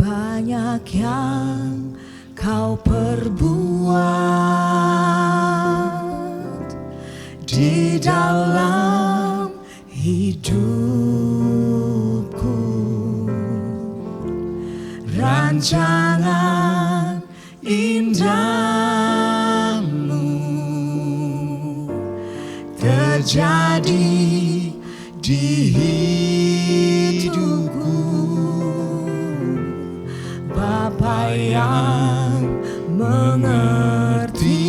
banyak yang kau perbuat di dalam hidupku. Rancangan indahmu terjadi di hidupku. Bapa yang mengerti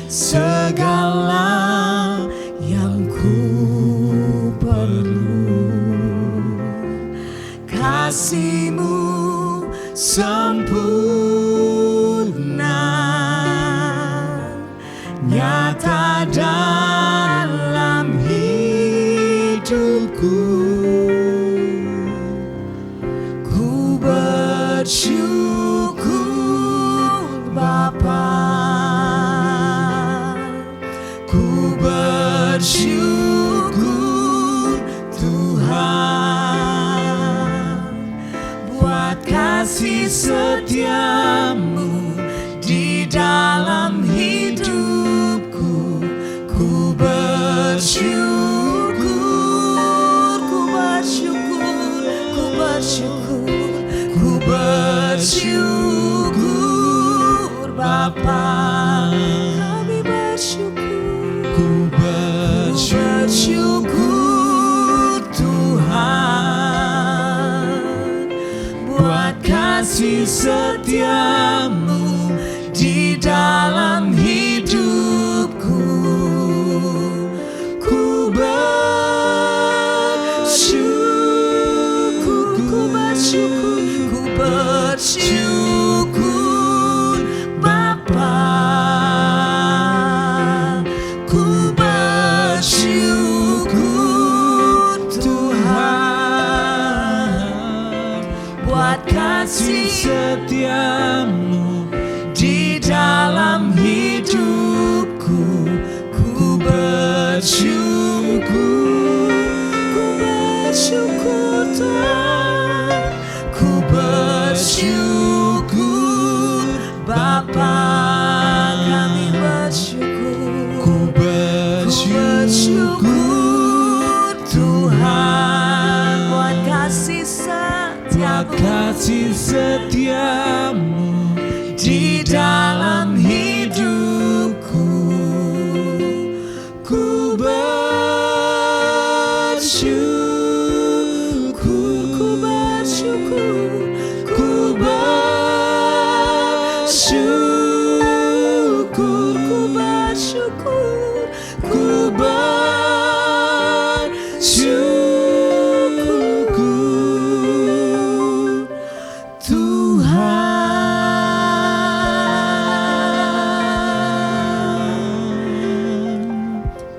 segala yang ku perlu, kasih-Mu sempurna nyata dalam hidupku. Ku bersyukur Bapa, ku bersyukur Tuhan buat kasih setia-Mu di dalam hidupku. Ku bersyukur, ku bersyukur, ku bersyukur, ku bersyukur Bapa. Kami bersyukur, ku bersyukur Tuhan buat kasih setia-Mu di dalam hidupku. Ku bersyukur, ku bersyukur, ku bersyukur Bapa. Ku bersyukur Tuhan buat kasih setia-Mu di dalam hidupku. Ku bersyukur, ku bersyukur Tuhan, ku bersyukur Bapa. Kami bersyukur, ku bersyukur Tuhan buat kasih setia-Mu di dalam hidupku. Ku bersyukur, ku bersyukur, ku bersyukur, ku bersyukur, ku bersyukur Tuhan.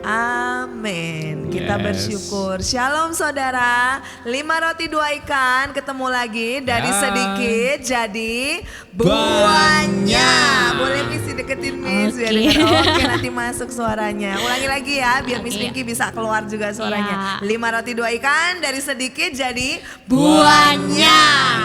Amin. Kita bersyukur. Shalom saudara. 5 roti 2 ikan ketemu lagi dari sedikit jadi buahnya. Boleh Miss deketin Miss biar dengar. Oke, nanti masuk suaranya. Ulangi lagi ya biar Miss Pinky bisa keluar juga suaranya. 5 roti 2 ikan dari sedikit jadi buahnya.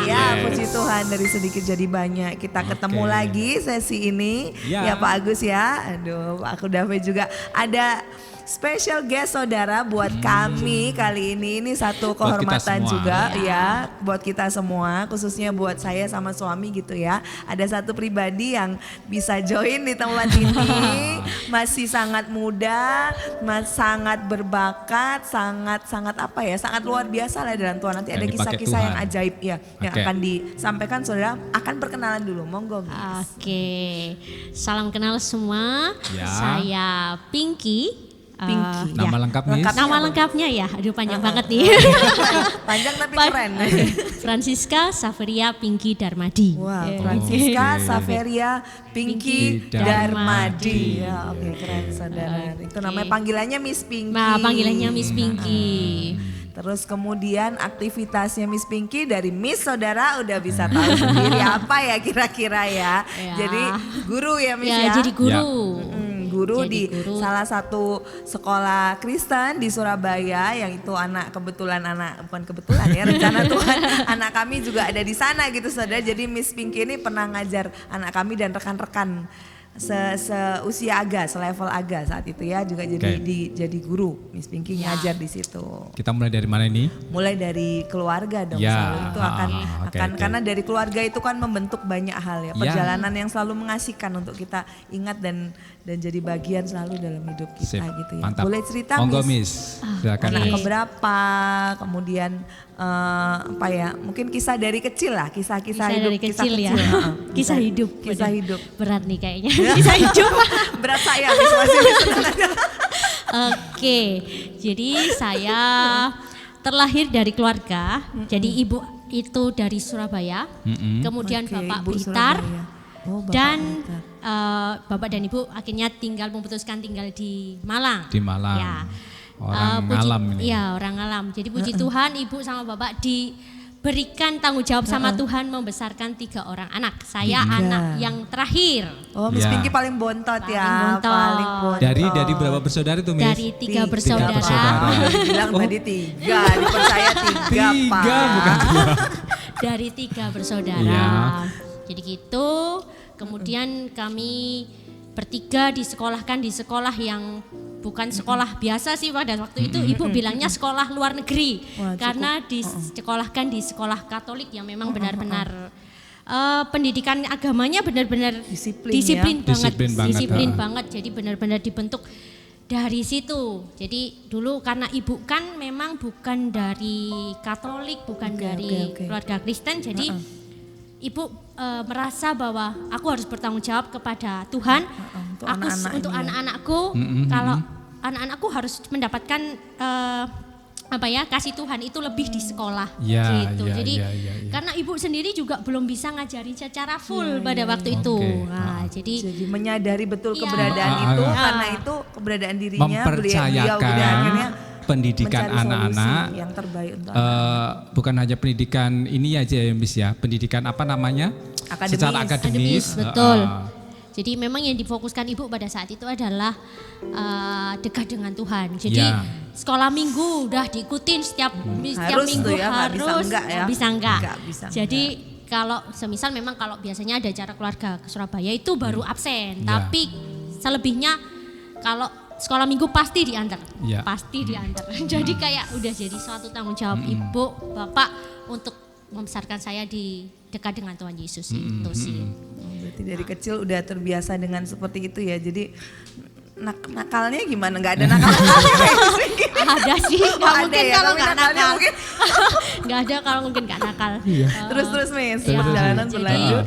Ya, puji Tuhan dari sedikit jadi banyak. Kita ketemu lagi sesi ini. Ya Pak Agus ya. Aduh, Pak Kudafe juga ada special guest saudara buat kami kali ini. Ini satu kehormatan juga ya buat kita semua, khususnya buat saya sama suami gitu ya. Ada satu pribadi yang bisa join di tempat ini, masih sangat muda, sangat berbakat, sangat apa ya, sangat luar biasa lah dalam Tuhan. Nanti ada kisah-kisah yang ajaib ya yang akan disampaikan saudara. Akan perkenalan dulu, monggo. Oke, salam kenal semua. Saya Pinky. Pinky. Nama lengkap nih? Nama lengkapnya ya, aduh panjang banget nih. Panjang tapi keren. Francisca Saveria Pinky Darmadi. Wah, Francisca Saveria Pinky Darmadi. Ya, oke, keren saudara. Itu namanya panggilannya Miss Pinky. Nah, panggilannya Miss Pinky. Terus kemudian aktivitasnya Miss Pinky dari Miss saudara udah bisa tahu sendiri apa ya kira-kira ya. Jadi guru ya Miss ya. Jadi guru. guru di salah satu sekolah Kristen di Surabaya, yang itu bukan kebetulan ya, rencana Tuhan anak kami juga ada di sana gitu saudara. Jadi Miss Pinky ini pernah ngajar anak kami dan rekan-rekan seusia selevel saat itu ya, juga jadi guru. Miss Pinky ngajar di situ. Kita mulai dari mana ini? Mulai dari keluarga dong, selalu itu akan karena dari keluarga itu kan membentuk banyak hal ya, perjalanan yang selalu mengasihkan untuk kita ingat dan jadi bagian selalu dalam hidup kita. Sip, gitu ya. mantap. Boleh cerita Monggo, Miss? Silakan. Anak keberapa, kemudian mungkin kisah dari kecil lah, kisah-kisah hidup dari kecil ya. Kisah hidup. Kisah hidup. Berat nih kayaknya. Kisah hidup. Berat saya masih. Oke, jadi saya terlahir dari keluarga. Jadi ibu itu dari Surabaya, kemudian bapak Blitar, dan bapak dan ibu akhirnya memutuskan tinggal di Malang. Di Malang. Ya. Orang alam ini. Iya, orang alam. Jadi puji Tuhan ibu sama bapak diberikan tanggung jawab sama Tuhan membesarkan 3 orang anak. Saya anak yang terakhir. Oh, Miss Pinky paling bontot ya. Paling bontot. Dari berapa bersaudara tuh, Miss? Dari 3 bersaudara. Bilang tadi 3, dipercaya 3 Pak. 3 bukan 2. Dari 3 bersaudara. Iya. Jadi gitu. Kemudian kami bertiga disekolahkan di sekolah yang bukan sekolah biasa sih pada waktu itu. Ibu bilangnya sekolah luar negeri. Karena disekolahkan di sekolah Katolik yang memang benar-benar pendidikan agamanya benar-benar disiplin banget. Jadi benar-benar dibentuk dari situ. Jadi dulu karena ibu kan memang bukan dari Katolik, bukan dari keluarga Kristen, jadi ibu merasa bahwa aku harus bertanggung jawab kepada Tuhan untuk anak-anakku. Kalau anak-anakku harus mendapatkan kasih Tuhan itu lebih di sekolah gitu. Jadi karena ibu sendiri juga belum bisa ngajarin secara full pada waktu itu. Nah, jadi menyadari betul keberadaan itu, karena itu keberadaan dirinya mempercayakan pendidikan anak-anak yang terbaik untuk bukan hanya pendidikan ini aja ya, Miss ya, pendidikan secara akademis. Betul. Jadi memang yang difokuskan ibu pada saat itu adalah dekat dengan Tuhan. Jadi sekolah minggu udah diikutin setiap minggu ya, harus, bisa enggak. Jadi kalau semisal memang kalau biasanya ada acara keluarga ke Surabaya itu baru absen, tapi selebihnya kalau sekolah minggu pasti diantar, Jadi kayak udah jadi suatu tanggung jawab ibu, bapak untuk membesarkan saya di dekat dengan Tuhan Yesus itu sih. Berarti dari kecil udah terbiasa dengan seperti itu ya. Jadi nakalnya gimana? Nggak ada nakal-nakalnya? Ada sih, nggak mungkin ya, kalau nggak nakal. Nggak ada kalau mungkin nggak nakal. Terus Miss,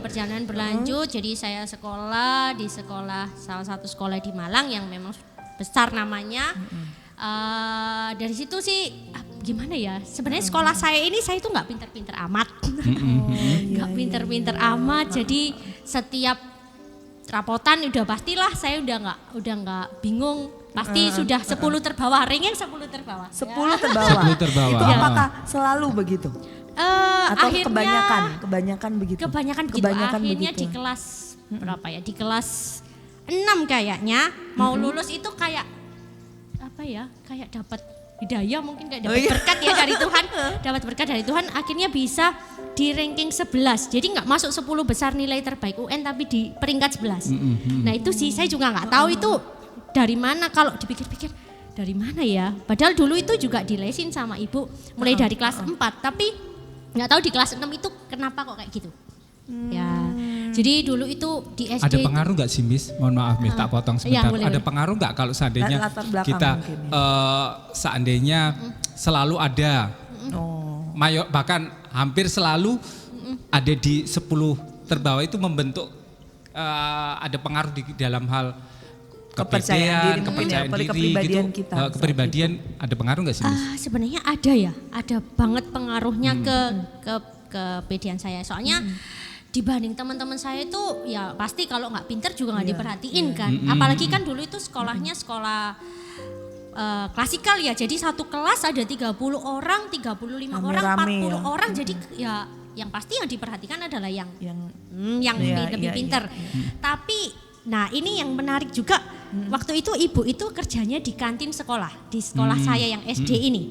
perjalanan berlanjut. Jadi saya sekolah di salah satu sekolah di Malang yang memang besar namanya. Dari situ sih gimana ya, sebenarnya sekolah saya itu nggak pinter-pinter amat, nggak pinter-pinter amat. Jadi setiap rapotan udah pastilah saya udah nggak bingung, pasti sudah 10 terbawah, ranking 10 terbawah. 10 terbawah. Itu apakah selalu begitu? Atau akhirnya, kebanyakan begitu? Kebanyakan akhirnya begitu. Di kelas berapa ya? Di kelas 6 kayaknya mau lulus itu kayak kayak dapat hidayah, mungkin kayak dapat berkat ya dari Tuhan. Dapat berkat dari Tuhan, akhirnya bisa di ranking 11. Jadi nggak masuk 10 besar nilai terbaik UN, tapi di peringkat 11. Nah itu sih saya juga nggak tahu itu dari mana, kalau dipikir-pikir dari mana ya. Padahal dulu itu juga dilesin sama ibu mulai dari kelas 4, tapi nggak tahu di kelas 6 itu kenapa kok kayak gitu. Ya, jadi dulu itu di SD. Ada pengaruh nggak sih, Miss? Mohon maaf, Miss, tak potong sebentar. Ada pengaruh nggak kalau seandainya kita seandainya selalu ada, bahkan hampir selalu ada di 10 terbawah itu membentuk ada pengaruh di dalam hal kepercayaan diri, kepribadian gitu, kita. Kepribadian ada pengaruh nggak sih, Miss? Sebenarnya ada banget pengaruhnya ke kepedean saya. Soalnya dibanding teman-teman saya itu ya pasti kalau nggak pinter juga nggak diperhatiin kan. Apalagi kan dulu itu sekolahnya sekolah klasikal ya. Jadi satu kelas ada 30 orang, 35 orang, 40 orang. Jadi ya yang pasti yang diperhatikan adalah yang lebih pinter. Tapi Nah ini yang menarik juga, waktu itu ibu itu kerjanya di kantin sekolah, di sekolah saya yang SD ini.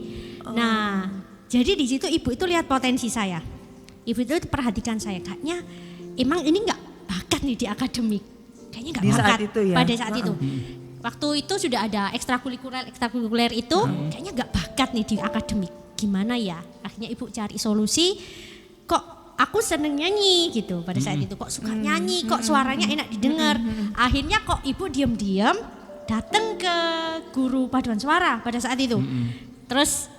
Nah jadi di situ ibu itu lihat potensi saya. Ibu itu perhatikan saya, kayaknya emang ini nggak bakat nih di akademik. Kayaknya nggak bakat saat itu ya? Pada saat itu. Waktu itu sudah ada ekstrakurikuler itu, kayaknya nggak bakat nih di akademik. Gimana ya? Akhirnya ibu cari solusi, kok aku seneng nyanyi gitu pada saat itu, kok suka nyanyi, kok suaranya enak didengar. Akhirnya kok ibu diam-diam datang ke guru paduan suara pada saat itu. Terus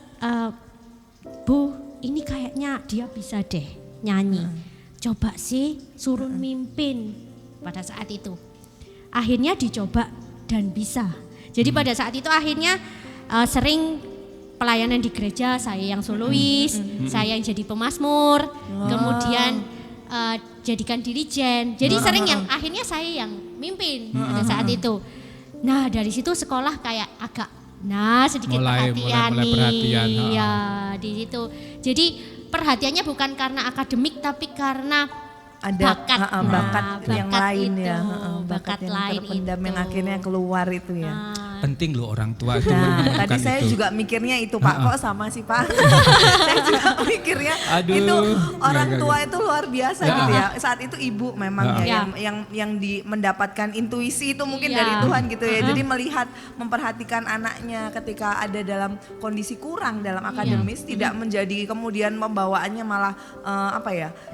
Bu, ini kayaknya dia bisa deh nyanyi. Coba sih suruh mimpin pada saat itu. Akhirnya dicoba dan bisa. Jadi pada saat itu akhirnya sering pelayanan di gereja, saya yang solois, saya yang jadi pemazmur, kemudian jadikan dirijen. Jadi sering yang akhirnya saya yang mimpin pada saat itu. Nah dari situ sekolah kayak agak sedikit perhatian nih. Ya di situ. Jadi perhatiannya bukan karena akademik tapi karena ada bakat yang lain itu, ya, bakat yang lain terpendam itu. yang akhirnya keluar itu ya. Penting loh orang tua itu. Tadi saya juga mikirnya itu Pak, kok sama sih Pak. Saya juga mikirnya itu orang tua itu luar biasa gitu ya. Saat itu ibu memang ya yang mendapatkan intuisi itu mungkin dari Tuhan gitu ya. Jadi melihat, memperhatikan anaknya ketika ada dalam kondisi kurang dalam akademis, tidak menjadi kemudian pembawaannya malah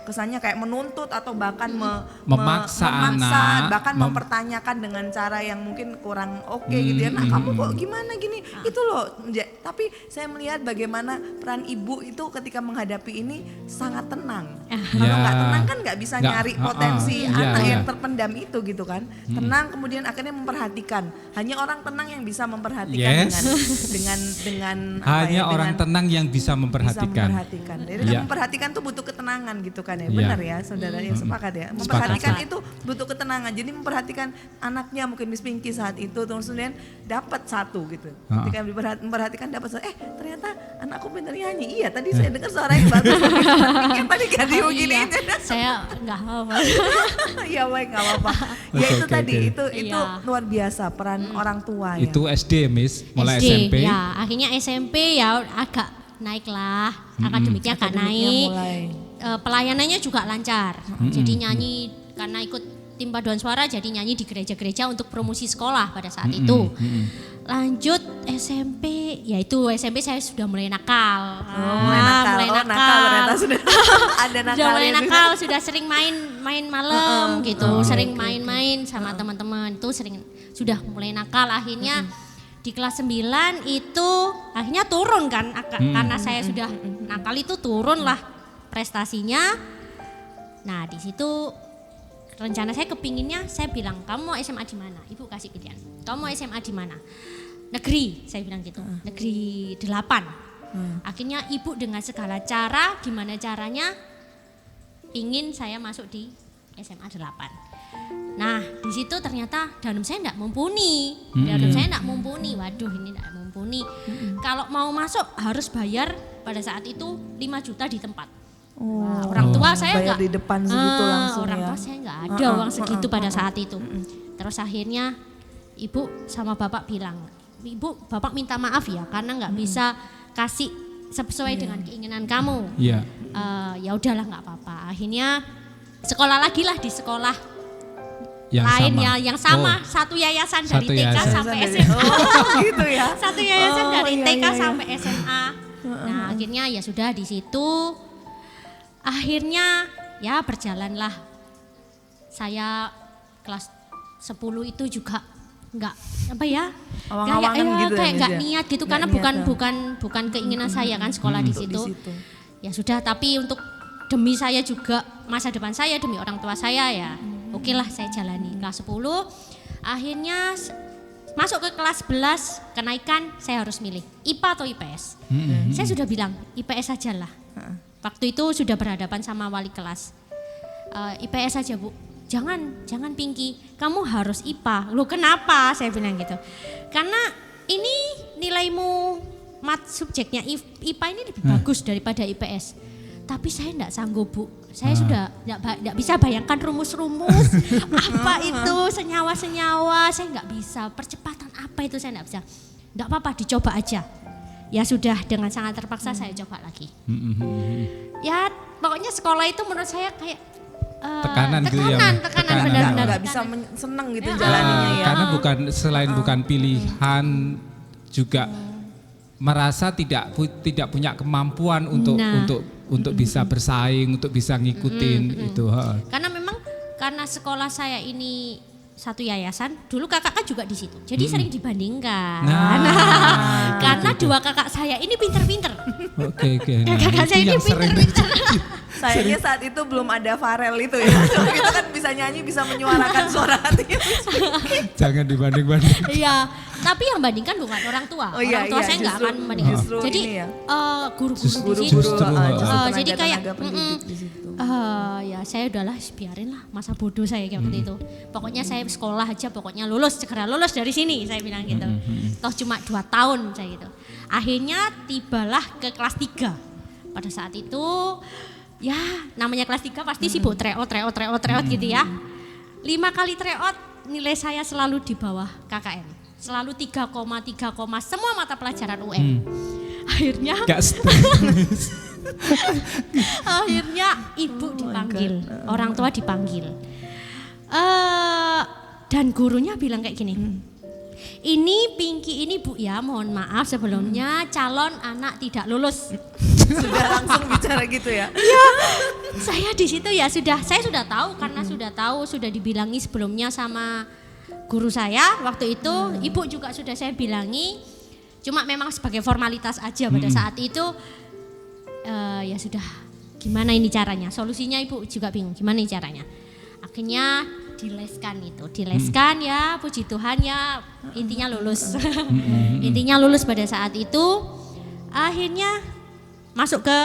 kesannya kayak menuntut atau bahkan memaksa anak, bahkan mempertanyakan dengan cara yang mungkin kurang oke gitu ya. Nah kamu kok gimana gini, itu loh. Tapi saya melihat bagaimana peran ibu itu ketika menghadapi ini sangat tenang. Kalau nggak tenang kan nggak bisa nyari potensi anak yang terpendam itu gitu kan. Tenang kemudian akhirnya memperhatikan. Hanya orang tenang yang bisa memperhatikan dengan hanya orang tenang yang bisa memperhatikan. Jadi memperhatikan tuh butuh ketenangan gitu kan ya. Benar ya saudara yang sepakat ya. Memperhatikan itu butuh ketenangan. Jadi memperhatikan anaknya mungkin Miss Pinky saat itu terus kemudian dapat satu gitu. Ketika memperhatikan dapat satu, ternyata anakku bener nyanyi. Iya tadi saya dengar suaranya bagus. Tadi gak begini. Saya nggak apa-apa. Ya baik nggak apa-apa. Ya itu tadi itu luar biasa peran orang tua ya. Itu SD Miss, mulai SD, SMP. Ya akhirnya SMP ya agak naik lah, akademiknya agak naik. Pelayanannya juga lancar. Jadi nyanyi karena ikut tim paduan suara, jadi nyanyi di gereja-gereja untuk promosi sekolah pada saat itu. Lanjut SMP, yaitu SMP saya sudah mulai nakal. Mulai nakal ternyata sudah ada nakal. Sudah mulai nakal, sudah sering main malam gitu, sering main-main sama teman-teman. Itu sudah mulai nakal. Akhirnya di kelas 9 itu akhirnya turun kan, karena saya sudah nakal itu turun lah prestasinya. Nah di situ rencana saya kepinginnya, saya bilang kamu mau SMA di mana? Ibu kasih pilihan. Kamu mau SMA di mana? Negeri, saya bilang gitu. Negeri 8. Akhirnya ibu dengan segala cara, gimana caranya ingin saya masuk di SMA 8. Nah di situ ternyata danum saya enggak mumpuni. Waduh ini enggak mumpuni. Kalau mau masuk harus bayar pada saat itu 5 juta di tempat. Orang tua saya enggak di depan segitu langsung orang tua saya enggak ada uang segitu pada saat itu. Terus akhirnya ibu sama bapak bilang, bapak minta maaf ya karena enggak bisa kasih sesuai dengan keinginan kamu. Ya udahlah enggak apa-apa. Akhirnya sekolah lagi lah di sekolah yang sama. Satu yayasan dari TK sampai SMA. Gitu ya. Satu yayasan dari TK sampai SMA. Nah akhirnya ya sudah di situ. Akhirnya ya berjalanlah. Saya kelas 10 itu juga enggak kayak enggak niat gitu karena bukan keinginan saya kan sekolah di situ. Ya sudah, tapi untuk demi saya juga masa depan saya, demi orang tua saya ya. Oke lah saya jalani. Kelas 10 akhirnya masuk ke kelas 11 kenaikan, saya harus milih IPA atau IPS. Saya sudah bilang IPS saja lah. Waktu itu sudah berhadapan sama wali kelas. IPS saja Bu, jangan Pinky, kamu harus IPA. Loh kenapa? Saya bilang gitu. Karena ini nilaimu subjeknya IPA ini lebih bagus daripada IPS. Tapi saya enggak sanggup Bu, saya sudah enggak bisa bayangkan rumus-rumus apa itu senyawa-senyawa, saya enggak bisa, percepatan apa itu saya enggak bisa. Enggak apa-apa, dicoba aja. Ya sudah, dengan sangat terpaksa saya coba lagi. Ya pokoknya sekolah itu menurut saya kayak tekanan benar-benar nggak bisa seneng gitu jalaninya ya. Karena bukan pilihan, juga merasa tidak punya kemampuan untuk bisa bersaing, untuk bisa ngikutin itu. Karena sekolah saya ini satu yayasan, dulu kakak kan juga di situ, jadi sering dibandingkan. Karena dua kakak saya ini pinter-pinter. Oke. Kakak saya ini pinter-pinter. Sayangnya saat itu belum ada Farel itu ya. Itu kan bisa nyanyi, bisa menyuarakan suara hatinya. Jangan dibanding-banding. Iya, tapi yang bandingkan bukan orang tua. Orang tua saya nggak akan membandingkan. Jadi guru-guru di situ. Jadi kayak ya saya udahlah biarin lah masa bodoh saya kayak waktu itu. Pokoknya saya sekolah aja, pokoknya segera lulus dari sini, saya bilang gitu. Toh cuma 2 tahun saya gitu. Akhirnya tibalah ke kelas 3. Pada saat itu ya namanya kelas 3 pasti sibuk tryout gitu ya. 5 kali tryout nilai saya selalu di bawah KKM. Selalu 3, semua mata pelajaran UM. Akhirnya akhirnya ibu dipanggil, orang tua dipanggil. Dan gurunya bilang kayak gini. Ini Pinky ini Bu ya, mohon maaf sebelumnya calon anak tidak lulus. Sudah langsung bicara gitu ya? Iya, saya di situ ya saya sudah tahu karena sudah dibilangi sebelumnya sama guru saya waktu itu, ibu juga sudah saya bilangi, cuma memang sebagai formalitas aja pada saat itu. Ya sudah, gimana ini caranya? Solusinya ibu juga bingung, gimana ini caranya? Akhirnya dileskan ya, puji Tuhan ya, intinya lulus. Intinya lulus pada saat itu. Akhirnya masuk ke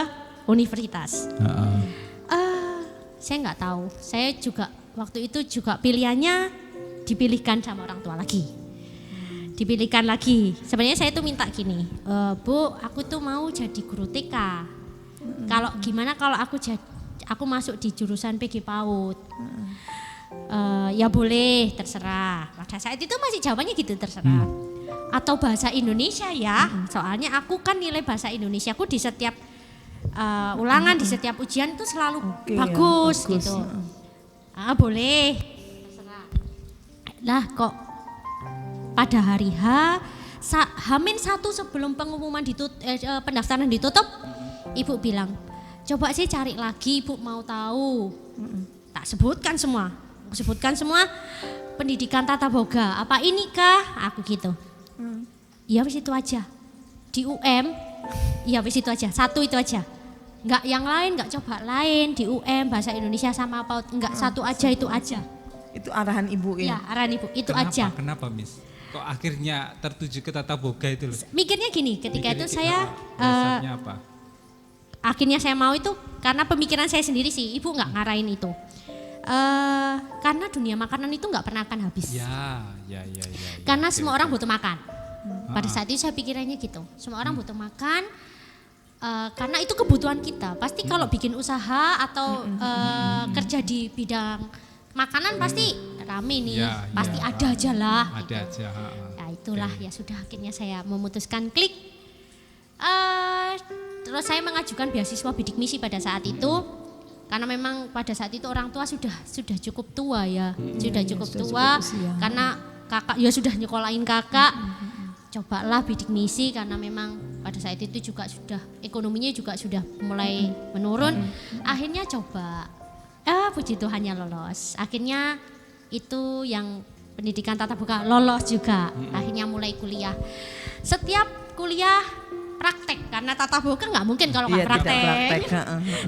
universitas. Saya nggak tahu, saya juga waktu itu juga pilihannya dipilihkan sama orang tua lagi. Dipilihkan lagi. Sebenarnya saya tuh minta gini, Bu, aku tuh mau jadi guru TK. Gimana kalau aku masuk di jurusan PG PAUD? Ya boleh, terserah. Pada saat itu masih jawabannya gitu, terserah. Atau bahasa Indonesia ya, soalnya aku kan nilai bahasa Indonesia aku di setiap ulangan, di setiap ujian itu selalu bagus gitu. Boleh, terserah. Lah kok pada hari H-1 sebelum pengumuman pendaftaran ditutup, ibu bilang, coba sih cari lagi, ibu mau tahu. Tak sebutkan semua pendidikan tata boga. Apa ini kah? Aku gitu. Ya wis itu aja. Di UM, ya wis itu aja. 1 itu aja. Enggak yang lain, enggak coba lain. Di UM bahasa Indonesia sama PAUD, enggak, 1 aja itu aja. Itu arahan ibu ya? Ya, arahan ibu, itu aja. Kenapa Miss? Kok akhirnya tertuju ke tata boga itu loh? Mikirnya gini, ketika itu saya apa? Akhirnya saya mau itu karena pemikiran saya sendiri sih, ibu enggak ngarahin itu. Karena dunia makanan itu nggak pernah akan habis. Ya. Karena semua orang butuh makan. Pada saat itu saya pikirannya gitu. Semua orang butuh makan. Karena itu kebutuhan kita. Pasti kalau bikin usaha atau kerja di bidang makanan pasti rame nih. Pasti ada aja lah. Ada aja. Ya itulah ya sudah akhirnya saya memutuskan klik. Terus saya mengajukan beasiswa bidik misi pada saat itu. Karena memang pada saat itu orang tua sudah cukup tua ya, sudah cukup tua karena kakak ya sudah nyekolahin kakak. Cobalah bidik misi karena memang pada saat itu juga sudah ekonominya juga sudah mulai menurun. Akhirnya coba, puji Tuhannya lolos. Akhirnya itu yang pendidikan tatap muka lolos juga. Akhirnya mulai kuliah. Setiap kuliah praktek karena tatap muka nggak mungkin kalau nggak praktek.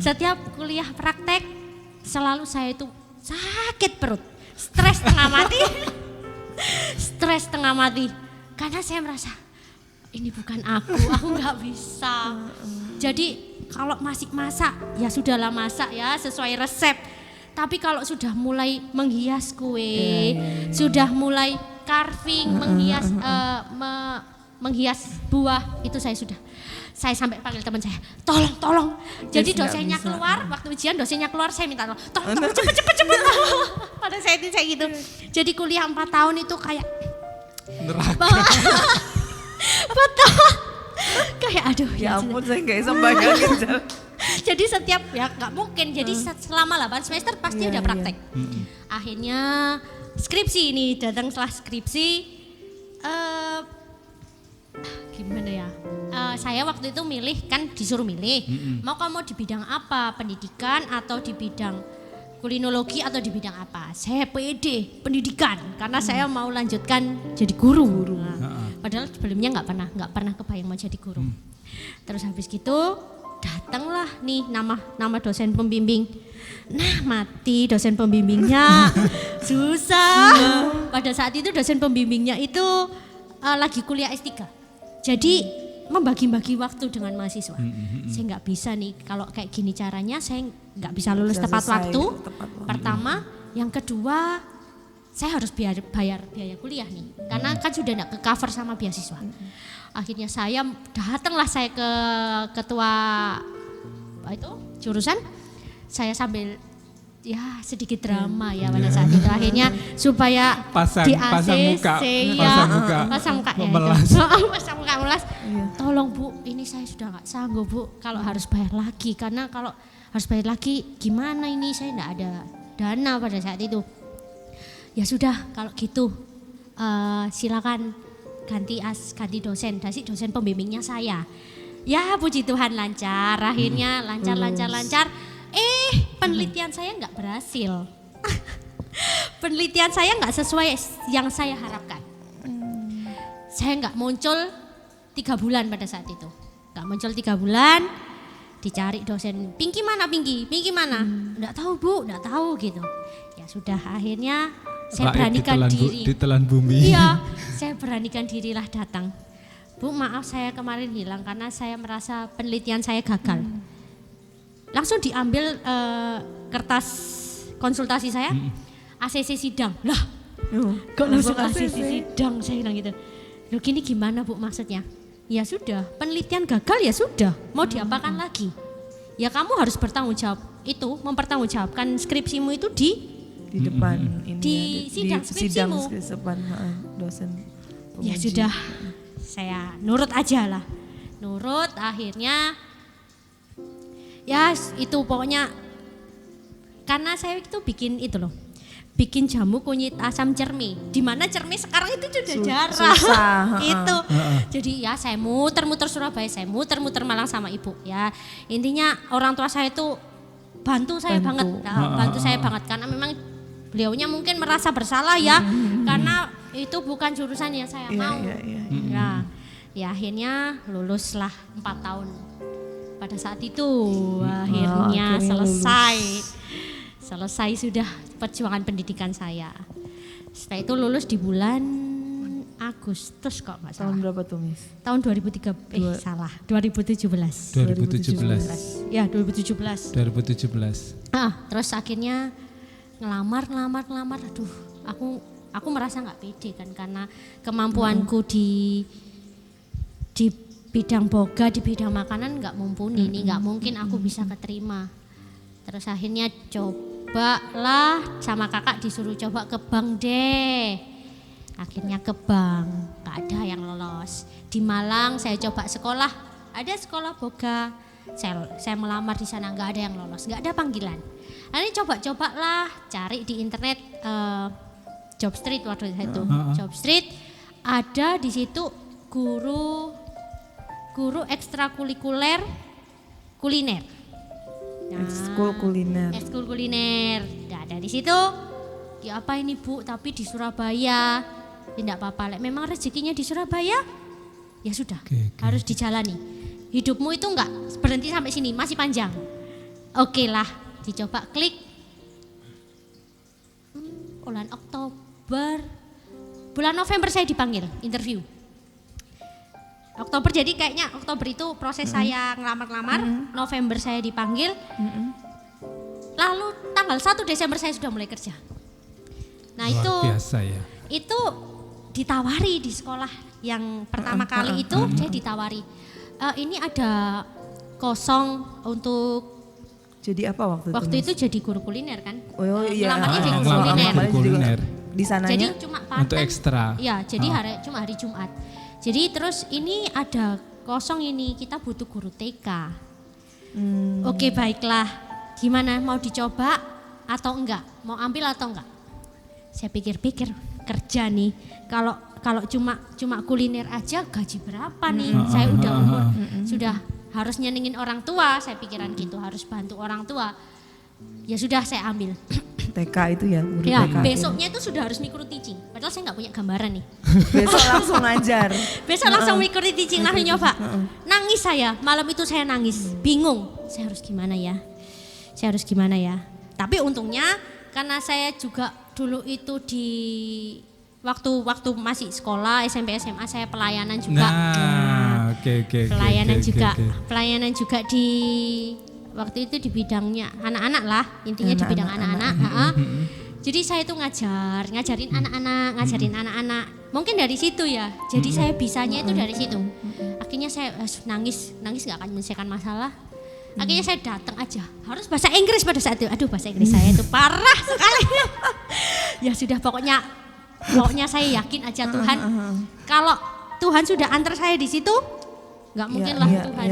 Setiap kuliah praktek selalu saya itu sakit perut, stres setengah mati karena saya merasa ini bukan aku nggak bisa. Jadi kalau masih masak ya sudahlah masak ya sesuai resep. Tapi kalau sudah mulai menghias kue, sudah mulai carving, menghias buah, itu saya sudah Saya sampai panggil teman saya, tolong. Jadi dosennya keluar, waktu ujian dosennya keluar, saya minta tolong cepet. Pada saat itu saya gitu. Jadi kuliah 4 tahun itu kayak neraka. Betul. Kayak aduh. Ya ampun, saya nggak bisa bayangin. Jadi setiap, ya nggak mungkin. Jadi selama 8 semester pasti ada praktek. Akhirnya skripsi ini datang setelah skripsi. Gimana ya? Saya waktu itu milih, kan disuruh milih. Mau kamu di bidang apa? Pendidikan atau di bidang kulinologi atau di bidang apa? Saya pede pendidikan karena saya mau lanjutkan jadi guru. Padahal sebelumnya nggak pernah kebayang mau jadi guru. Terus habis gitu datanglah nih nama dosen pembimbing. Nah mati dosen pembimbingnya susah. Pada saat itu dosen pembimbingnya itu lagi kuliah S3. Jadi membagi-bagi waktu dengan mahasiswa. Saya nggak bisa nih kalau kayak gini caranya, saya nggak bisa lulus tepat waktu. Pertama, yang kedua saya harus bayar biaya kuliah nih, karena kan sudah nggak ke cover sama beasiswa. Akhirnya datanglah saya ke ketua itu jurusan, saya sambil ya sedikit drama ya pada saat itu. Akhirnya supaya pasang muka melas. Tolong Bu, ini saya sudah nggak sanggup Bu kalau harus bayar lagi, karena kalau harus bayar lagi gimana ini, saya nggak ada dana pada saat itu. Ya sudah kalau gitu silakan ganti dosen pembimbingnya saya. Ya puji Tuhan lancar, akhirnya lancar. Penelitian saya nggak berhasil. Penelitian saya nggak sesuai yang saya harapkan. Saya nggak muncul 3 bulan pada saat itu. Nggak muncul 3 bulan, dicari dosen, Pinky mana? Nggak tahu Bu, nggak tahu gitu. Ya sudah, akhirnya saya beranikan diri. Ditelan bumi. Iya, saya beranikan dirilah datang. Bu maaf saya kemarin hilang karena saya merasa penelitian saya gagal. Langsung diambil kertas konsultasi saya, ACC sidang. Lah, kok langsung ACC sidang, saya bilang gitu. Loh gini gimana Bu maksudnya? Ya sudah, penelitian gagal ya sudah, mau diapakan lagi? Ya kamu harus bertanggung jawab itu, mempertanggungjawabkan skripsimu itu di depan di sidang skripsimu. Depan dosen penguji. Ya sudah, saya nurut aja lah. Nurut, akhirnya ya itu pokoknya karena saya itu bikin itu loh, bikin jamu kunyit asam cermi, di mana cermi sekarang itu sudah jarang. Itu jadi ya saya muter-muter Surabaya, saya muter-muter Malang sama ibu ya. Intinya orang tua saya itu bantu saya banget karena memang beliaunya mungkin merasa bersalah ya, karena itu bukan jurusan yang saya mau. Ya akhirnya luluslah 4 tahun. Pada saat itu akhirnya selesai sudah perjuangan pendidikan saya. Setelah itu lulus di bulan Agustus kok nggak salah. Tahun berapa tuh Miss? Tahun 2017. Ya 2017. Terus akhirnya ngelamar. Aduh, aku merasa nggak pede kan karena kemampuanku di bidang boga, di bidang makanan nggak mumpuni, ini nggak mungkin aku bisa keterima. Terus akhirnya cobalah sama kakak disuruh coba ke bank deh. Akhirnya ke bank, nggak ada yang lolos. Di Malang saya coba sekolah, ada sekolah boga. Saya melamar di sana nggak ada yang lolos, nggak ada panggilan. Akhirnya coba-cobalah cari di internet Job Street waktu itu. Job Street ada di situ guru ekstrakurikuler kuliner. Ekskul kuliner. Nah, dari situ ya apa ini Bu, tapi di Surabaya. Tidak apa-apa, memang rezekinya di Surabaya. Ya sudah, harus dijalani. Hidupmu itu enggak berhenti sampai sini, masih panjang. Oke lah, dicoba klik. Bulan Oktober, bulan November saya dipanggil interview. Oktober, jadi kayaknya Oktober itu proses saya ngelamar-lamar, November saya dipanggil, lalu tanggal 1 Desember saya sudah mulai kerja. Nah luar biasa ya. Itu ditawari di sekolah yang pertama kali itu, saya ditawari, Ini ada kosong untuk. Jadi apa waktu itu? Waktu itu jadi guru kuliner kan? Oh iya. Ngelamarnya jadi guru kuliner. Di sananya? Jadi cuma paten. Untuk ekstra. Iya, jadi cuma hari Jumat. Jadi terus ini ada kosong ini, kita butuh guru TK. Oke, baiklah. Gimana, mau dicoba atau enggak? Mau ambil atau enggak? Saya pikir-pikir, kerja nih. Kalau cuma kuliner aja gaji berapa nih? Saya udah umur sudah harus nyenengin orang tua, saya pikiran gitu, harus bantu orang tua. Ya sudah, saya ambil. TK itu ya, guru ya, TK. Besoknya itu sudah harus micro teaching. Padahal saya nggak punya gambaran nih. Besok langsung ngajar. Besok langsung micro teaching, langsung nyoba. Nangis saya, malam itu saya nangis, bingung. Saya harus gimana ya? Tapi untungnya karena saya juga dulu itu di waktu masih sekolah SMP SMA saya pelayanan juga. Nah, oke. Pelayanan juga di waktu itu di bidangnya anak-anak lah, intinya di bidang anak-anak. Jadi saya itu ngajarin anak-anak. Mungkin dari situ ya. Jadi saya bisanya itu dari situ. Akhirnya saya nangis nggak akan menyelesaikan masalah. Akhirnya saya datang aja. Harus bahasa Inggris pada saat itu. Aduh, bahasa Inggris saya itu parah sekali. Ya sudah, pokoknya saya yakin aja Tuhan. Kalau Tuhan sudah antar saya di situ, nggak mungkin lah Tuhan.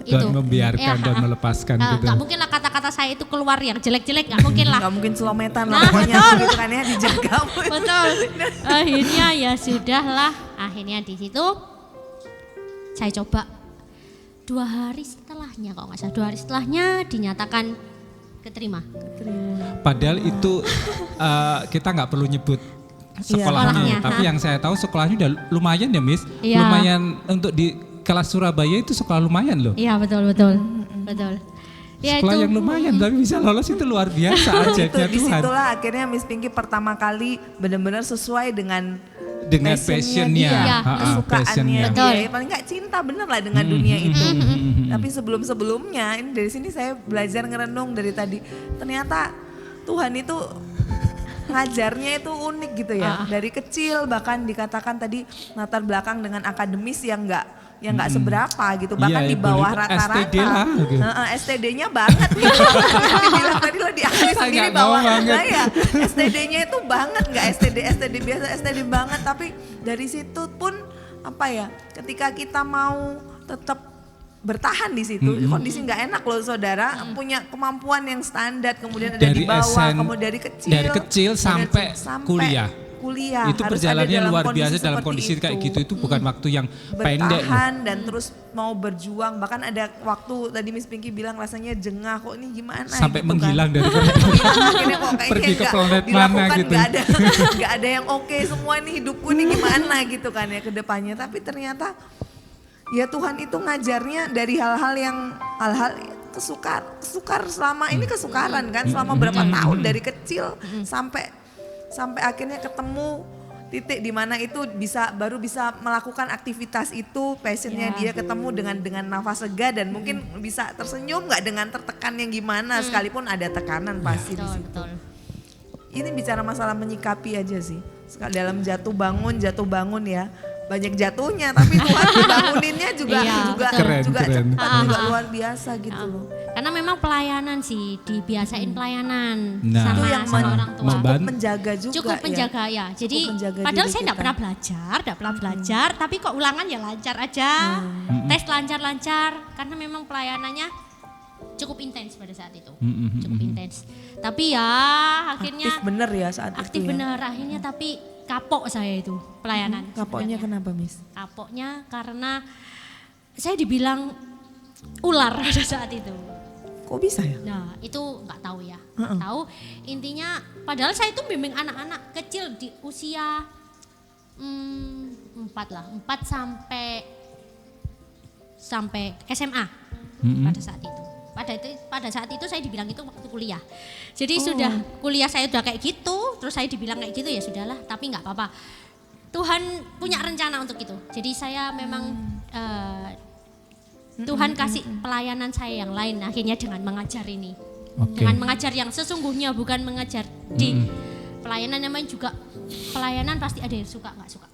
Itu. Dan membiarkan dan melepaskan gitu. Nggak mungkin lah kata-kata saya itu keluar yang jelek-jelek, nggak mungkin lah. Nggak mungkin selometan lah pokoknya gitu kan ya, dijaga. Betul. Akhirnya ya sudahlah. Akhirnya di situ saya coba 2 hari setelahnya, kalau nggak salah 2 hari setelahnya dinyatakan keterima. Padahal itu kita nggak perlu nyebut sekolahnya, tapi yang saya tahu sekolahnya udah lumayan ya Miss. Iya. Lumayan untuk di kelas Surabaya itu sekolah lumayan loh. Iya betul. Ya, sekolah itu, yang lumayan tapi bisa lolos itu luar biasa ajaibnya Tuhan. Disitulah akhirnya Miss Pinky pertama kali benar-benar sesuai dengan passionnya, kesukaannya dia. Paling nggak cinta bener lah dengan dunia itu. Tapi sebelumnya ini dari sini saya belajar ngerenung dari tadi. Ternyata Tuhan itu ngajarnya itu unik gitu ya. Dari kecil bahkan dikatakan tadi latar belakang dengan akademis yang nggak seberapa gitu, bahkan di bawah rata-rata. STD lah. Gitu. STD-nya banget gitu. Dibilang tadi lo diakui sendiri bahwa ya STD-nya itu banget, nggak STD biasa, STD banget. Tapi dari situ pun apa ya, ketika kita mau tetap bertahan di situ, kondisi nggak enak loh saudara, punya kemampuan yang standar, kemudian ada dari di bawah, kemudian dari kecil sampai kuliah itu perjalanannya luar biasa dalam kondisi kayak gitu. Itu bukan waktu yang pendek bertahan dan terus mau berjuang. Bahkan ada waktu tadi Miss Pinky bilang rasanya jengah, kok ini gimana sampai gitu menghilang kan. dari pergi ke planet mana gitu. Gak ada yang oke semua nih, hidupku nih gimana gitu kan ya ke depannya. Tapi ternyata ya Tuhan itu ngajarnya dari hal-hal kesukar selama ini, kesukaran kan selama berapa tahun dari kecil sampai akhirnya ketemu titik di mana itu baru bisa melakukan aktivitas itu, passionnya dia ketemu dengan nafas lega dan mungkin bisa tersenyum nggak dengan tertekan yang gimana, sekalipun ada tekanan pasti di situ. Betul. Ini bicara masalah menyikapi aja sih, dalam jatuh bangun ya. Banyak jatuhnya tapi Tuhan dibanguninnya juga keren. Luar biasa gitu loh. Karena memang pelayanan sih, dibiasain pelayanan sama orang tua. Cukup menjaga juga. Cukup menjaga ya. Jadi padahal saya enggak pernah belajar, tapi kok ulangan ya lancar aja. Tes lancar-lancar karena memang pelayanannya cukup intens pada saat itu. Cukup intens. Tapi ya akhirnya aktif bener ya saat itu. Aktif bener akhirnya, tapi kapok saya itu pelayanan. Kapoknya kenapa Miss? Kapoknya karena saya dibilang ular pada saat itu. Kok bisa ya? Nah itu nggak tahu ya. Tahu intinya padahal saya itu bimbing anak-anak kecil di usia 4 sampai SMA pada saat itu. Pada saat itu saya dibilang itu waktu kuliah. Jadi sudah kuliah saya udah kayak gitu, terus saya dibilang kayak gitu ya sudahlah, tapi nggak apa-apa. Tuhan punya rencana untuk itu. Jadi saya memang Tuhan kasih pelayanan saya yang lain akhirnya dengan mengajar ini. Dengan mengajar yang sesungguhnya, bukan mengajar di pelayanan, namanya juga pelayanan pasti ada yang suka nggak suka.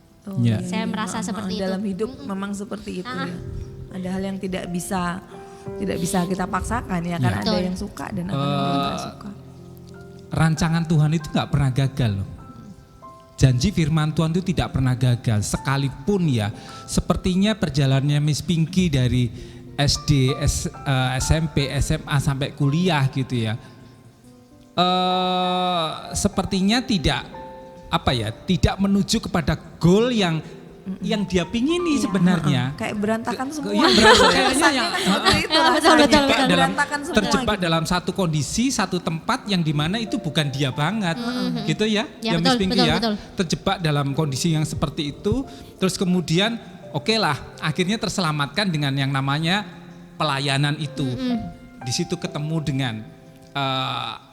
Saya merasa seperti itu. Dalam hidup memang seperti itu ya. Ada hal yang tidak bisa kita paksakan ya kan, ada yang suka dan ada yang tidak suka. Rancangan Tuhan itu nggak pernah gagal loh. Janji firman Tuhan itu tidak pernah gagal, sekalipun ya sepertinya perjalanannya Miss Pinky dari SD, SMP, SMA sampai kuliah gitu ya. Sepertinya tidak menuju kepada goal yang dia pingini sebenarnya. Kayak berantakan semua. Terjebak dalam satu kondisi, satu tempat yang dimana itu bukan dia banget, gitu ya. Ya betul, betul. Terjebak dalam kondisi yang seperti itu, terus kemudian oke lah, akhirnya terselamatkan dengan yang namanya pelayanan itu. Di situ ketemu dengan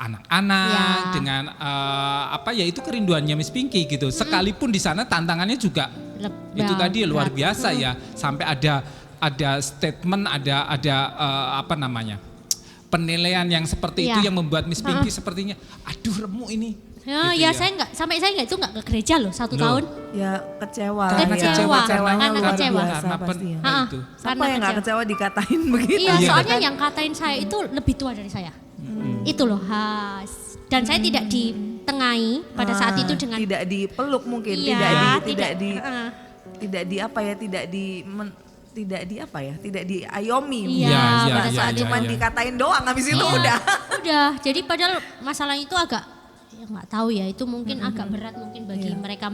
anak-anak, dengan itu kerinduannya Miss Pinky gitu. Sekalipun di sana tantangannya juga itu tadi luar biasa ya, sampai ada statement, ada penilaian yang seperti itu yang membuat Miss Pinky sepertinya aduh remuk ini. Ya. Saya nggak ke gereja loh 1 tahun. Ya kecewa. Karena kecewa. Pasti ya. Siapa yang nggak kecewa dikatain begitu? Iya, soalnya yang katain saya itu lebih tua dari saya. Itu loh dan saya tidak ditengahi pada saat itu dengan tidak dipeluk mungkin, tidak diayomi. Pada saat cuma dikatain doang habis itu udah. Jadi padahal masalah itu agak nggak tahu ya, itu mungkin agak berat mungkin bagi mereka.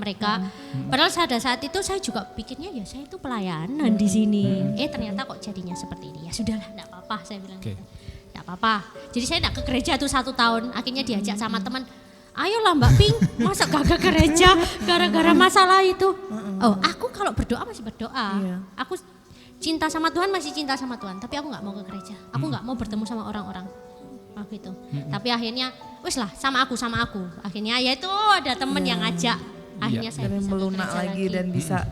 Padahal pada saat itu saya juga pikirnya ya saya itu pelayanan di sini. Ternyata kok jadinya seperti ini. Ya sudahlah, enggak apa-apa saya bilang gitu. Enggak apa-apa. Jadi saya enggak ke gereja tuh 1 tahun. Akhirnya diajak sama teman, ayolah Mbak Pink, masa gak ke gereja gara-gara masalah itu. Aku kalau berdoa masih berdoa. Aku cinta sama Tuhan, masih cinta sama Tuhan. Tapi aku gak mau ke gereja. Aku gak mau bertemu sama orang-orang. Gitu. Tapi akhirnya, wis lah sama aku. Akhirnya ya itu ada temen yang ngajak. Akhirnya saya bisa melunak lagi dan bisa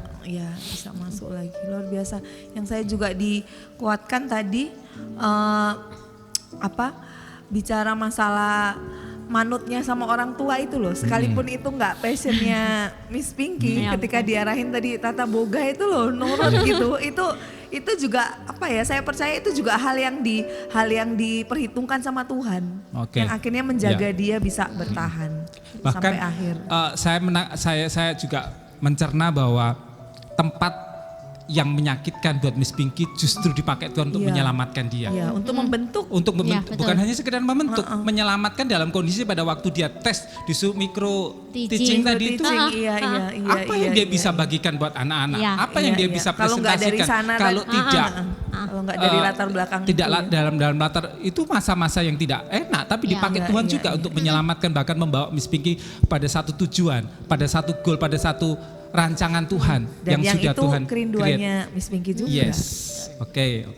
masuk lagi. Luar biasa. Yang saya juga dikuatkan tadi, bicara masalah manutnya sama orang tua itu loh, sekalipun itu nggak passionnya Miss Pinky, ketika diarahin tadi Tata Boga itu loh nurut gitu, itu juga saya percaya itu juga hal yang diperhitungkan sama Tuhan, yang akhirnya menjaga dia bisa bertahan sampai akhir. Saya juga mencerna bahwa tempat yang menyakitkan buat Miss Pinky justru dipakai Tuhan untuk menyelamatkan dia. Untuk membentuk. Bukan hanya sekedar membentuk, menyelamatkan dalam kondisi pada waktu dia tes di micro teaching tadi itu. Apa yang dia bisa bagikan buat anak-anak? Apa yang dia bisa presentasikan? Kalau tidak, kalau nggak dari latar belakang tidak dalam latar itu masa-masa yang tidak enak, tapi dipakai Tuhan juga untuk menyelamatkan, bahkan membawa Miss Pinky pada satu tujuan, pada satu goal, pada satu rancangan Tuhan dan yang sudah Tuhan create. Kerinduannya Miss Pinky juga. Yes, oke.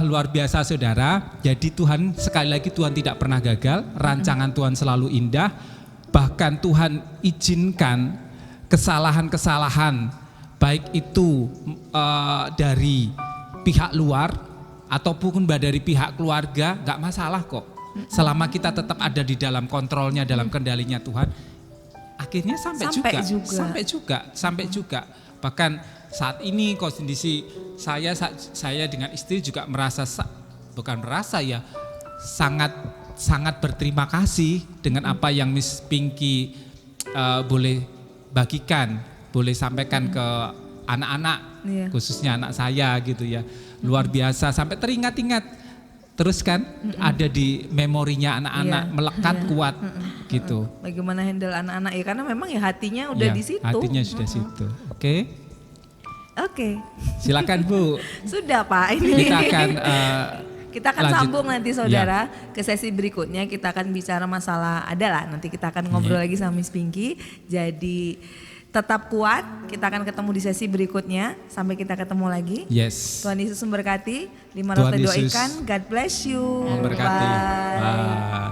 Luar biasa saudara. Jadi Tuhan, sekali lagi Tuhan tidak pernah gagal. Rancangan Tuhan selalu indah. Bahkan Tuhan izinkan kesalahan-kesalahan, baik itu dari pihak luar ataupun dari pihak keluarga, gak masalah kok. Selama kita tetap ada di dalam kontrolnya, dalam kendalinya Tuhan. Akhirnya sampai juga. Bahkan saat ini kondisi saya dengan istri juga sangat berterima kasih dengan apa yang Miss Pinky boleh bagikan, boleh sampaikan ke anak-anak, khususnya anak saya gitu ya. Luar biasa, sampai teringat-ingat. Terus kan ada di memorinya anak-anak, melekat kuat gitu. Bagaimana handle anak-anak ya, karena memang ya hatinya udah di situ. Hatinya sudah situ. Oke. Silakan Silakan Bu. Sudah Pak, ini kita akan lanjut. Sambung nanti saudara ke sesi berikutnya. Kita akan bicara masalah, nanti kita akan ngobrol lagi sama Miss Pinky. Jadi tetap kuat, kita akan ketemu di sesi berikutnya. Sampai kita ketemu lagi. Yes. Tuhan Yesus memberkati. 5 roti doa ikan. God bless you. Memberkati. Bye.